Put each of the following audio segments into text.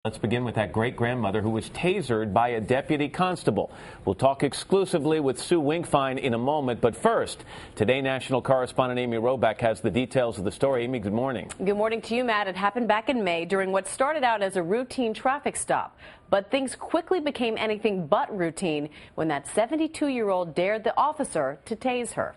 Let's begin with that great-grandmother who was tasered by a deputy constable. We'll talk exclusively with Sue Winkfine in a moment. But first, Today National correspondent Amy Roback has the details of the story. Amy, good morning. Good morning to you, Matt. It happened back in May during what started out as a routine traffic stop. But things quickly became anything but routine when that 72-year-old dared the officer to tase her.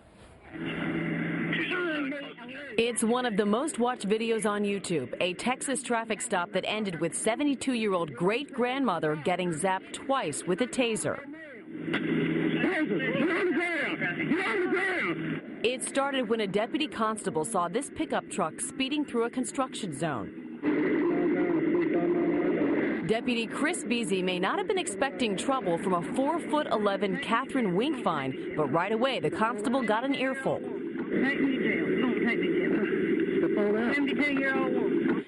It's one of the most watched videos on YouTube, a Texas traffic stop that ended with 72-year-old great-grandmother getting zapped twice with a taser. It started when a deputy constable saw this pickup truck speeding through a construction zone. Deputy Chris Beasy may not have been expecting trouble from a 4'11" Catherine Winkfine, but right away the constable got an earful.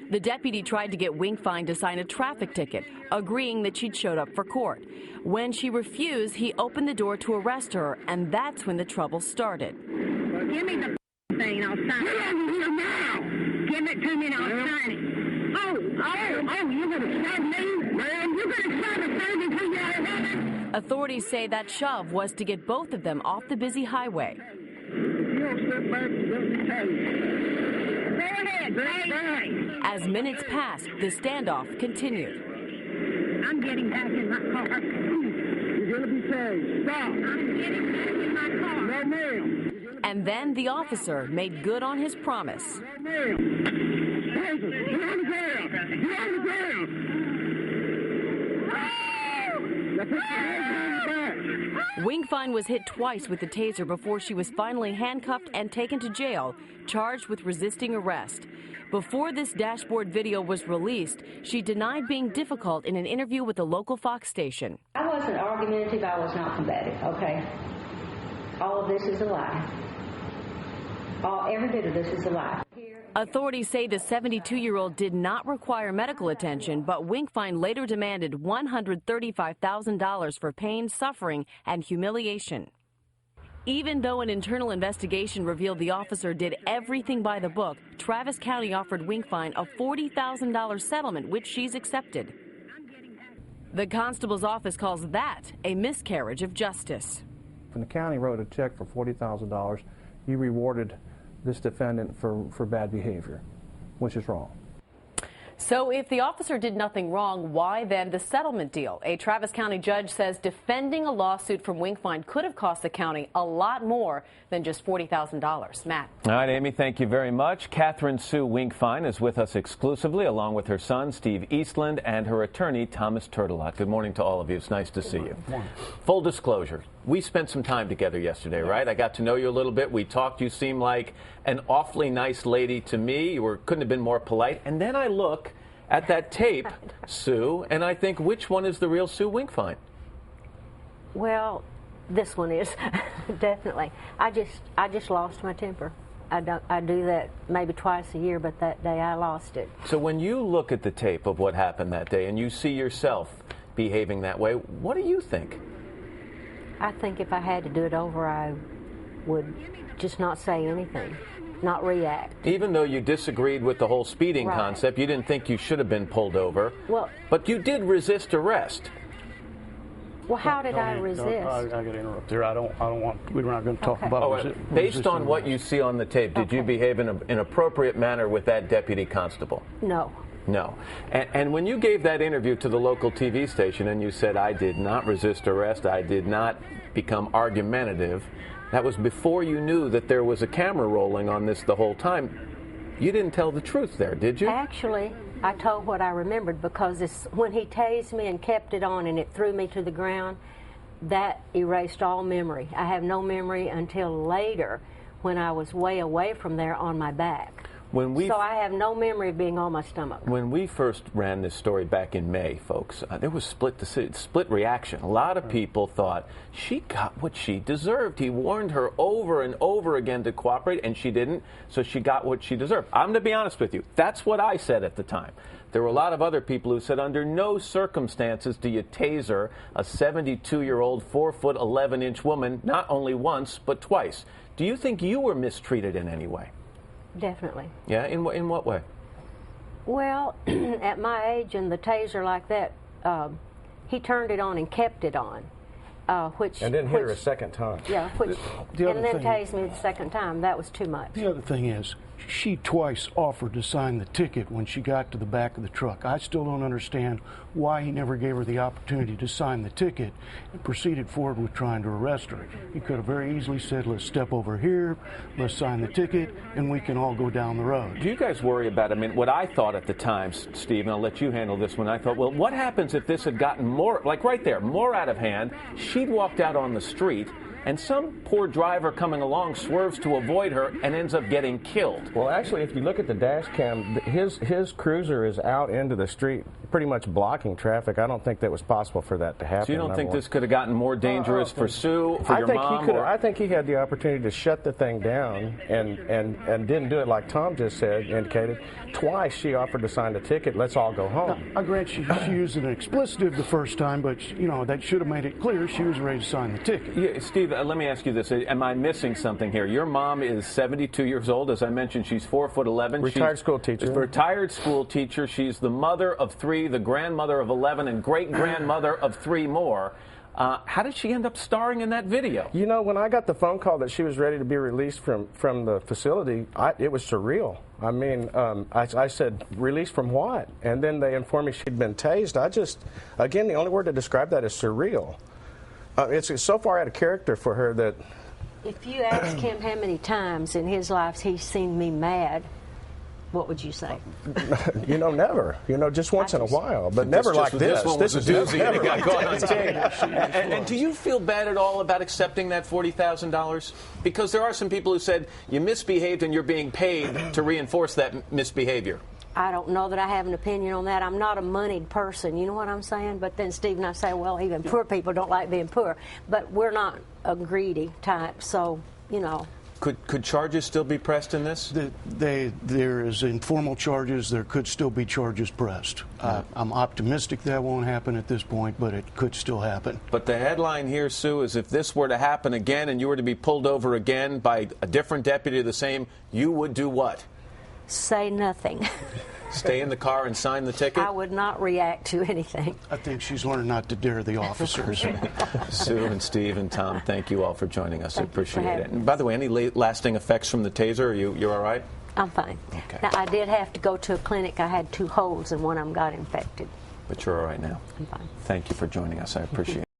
The deputy tried to get Winkfine to sign a traffic ticket, agreeing that she'd showed up for court. When she refused, he opened the door to arrest her, and that's when the trouble started. Give me the thing, I'll sign it. Give it to me and I'll sign it. Oh, you're going to shove me? Man, you're going to shove a 72-year-old woman? Authorities say that shove was to get both of them off the busy highway. As minutes passed, the standoff continued. I'm getting back in my car. You're going to be saved. Stop. I'm getting back in my car. No, ma'am. And then the officer made good on his promise. No, ma'am. Taser, get on the ground. Get on the ground. Winkfine was hit twice with the taser before she was finally handcuffed and taken to jail, charged with resisting arrest. Before this dashboard video was released, she denied being difficult in an interview with a local Fox station. I wasn't argumentative. I was not combative, okay? All of this is a lie. Every bit of this is a lie. Authorities say the 72-year-old did not require medical attention, but Winkfine later demanded $135,000 for pain, suffering, and humiliation. Even though an internal investigation revealed the officer did everything by the book, Travis County offered Winkfine a $40,000 settlement, which she's accepted. The constable's office calls that a miscarriage of justice. When the county wrote a check for $40,000, you rewarded this defendant for bad behavior, which is wrong. So if the officer did nothing wrong, why then the settlement deal? A Travis County judge says defending a lawsuit from Winkfine could have cost the county a lot more than just $40,000. Matt. All right, Amy, thank you very much. Catherine Sue Winkfine is with us exclusively, along with her son, Steve Eastland, and her attorney, Thomas Turtelot. Good morning to all of you. It's nice to see you. Full disclosure, we spent some time together yesterday, right? I got to know you a little bit. We talked. You seemed like an awfully nice lady to me. You couldn't have been more polite. And then I look at that tape, Sue, and I think, which one is the real Sue Winkfine? Well, this one is definitely. I just lost my temper. I do that maybe twice a year, but that day I lost it. So when you look at the tape of what happened that day and you see yourself behaving that way, what do you think? I think if I had to do it over, I would just not say anything, not react. Even though you disagreed with the whole speeding concept, you didn't think you should have been pulled over. Well, but you did resist arrest. Well, how did I resist? I got to interrupt there. I don't want. We're not going to talk about. Based on what you see on the tape, did you behave in an appropriate manner with that deputy constable? No. No. And when you gave that interview to the local TV station and you said, I did not resist arrest, I did not become argumentative, that was before you knew that there was a camera rolling on this the whole time. You didn't tell the truth there, did you? Actually, I told what I remembered, because when he tased me and kept it on and it threw me to the ground, that erased all memory. I have no memory until later when I was way away from there on my back. So I have no memory of being on my stomach. When we first ran this story back in May, folks, there was split reaction. A lot of people thought she got what she deserved. He warned her over and over again to cooperate, and she didn't, so she got what she deserved. I'm going to be honest with you. That's what I said at the time. There were a lot of other people who said under no circumstances do you taser a 72-year-old, 4'11" woman, not only once, but twice. Do you think you were mistreated in any way? Definitely. Yeah, in what way? Well, at my age and the taser like that, he turned it on and kept it on. And then hit her a second time. Yeah, and then tased me the second time. That was too much. The other thing is, she twice offered to sign the ticket when she got to the back of the truck. I still don't understand why he never gave her the opportunity to sign the ticket and proceeded forward with trying to arrest her. He could have very easily said, let's step over here, let's sign the ticket, and we can all go down the road. Do you guys worry about, I mean, what I thought at the time, Steve, and I'll let you handle this one, I thought, well, what happens if this had gotten more, like right there, more out of hand? She'd walked out on the street, and some poor driver coming along swerves to avoid her and ends up getting killed. Well, actually, if you look at the dash cam, his cruiser is out into the street, pretty much blocking traffic. I don't think that was possible for that to happen. So you don't think this could have gotten more dangerous for Sue, for your mom? I think he had the opportunity to shut the thing down and didn't do it like Tom just said, indicated. Twice she offered to sign the ticket, let's all go home. I grant she used an expletive the first time, but, you know, that should have made it clear she was ready to sign the ticket. Yeah, Steve, let me ask you this. Am I missing something here? Your mom is 72 years old. As I mentioned, she's 4'11". Retired school teacher. Retired school teacher. She's the mother of 3, the grandmother of 11, and great-grandmother of 3 more. How did she end up starring in that video? You know, when I got the phone call that she was ready to be released from the facility, it was surreal. I mean, I said, released from what? And then they informed me she'd been tased. Again, the only word to describe that is surreal. It's so far out of character for her that... If you ask him how many times in his life he's seen me mad, what would you say? You know, never. You know, just once in a while, but never like this. This is a doozy that got caught on tape. And do you feel bad at all about accepting that $40,000? Because there are some people who said you misbehaved and you're being paid to reinforce that misbehavior. I don't know that I have an opinion on that. I'm not a moneyed person, you know what I'm saying? But then Steve and I say, well, even poor people don't like being poor. But we're not a greedy type, so, you know. Could charges still be pressed in this? There is informal charges. There could still be charges pressed. I'm optimistic that won't happen at this point, but it could still happen. But the headline here, Sue, is if this were to happen again and you were to be pulled over again by a different deputy the same, you would do what? Say nothing. Stay in the car and sign the ticket? I would not react to anything. I think she's learned not to dare the officers. Sue and Steve and Tom, thank you all for joining us. I appreciate it. And by the way, any lasting effects from the taser? Are you all right? I'm fine. Okay. Now, I did have to go to a clinic. I had 2 holes and one of them got infected. But you're all right now. I'm fine. Thank you for joining us. I appreciate it.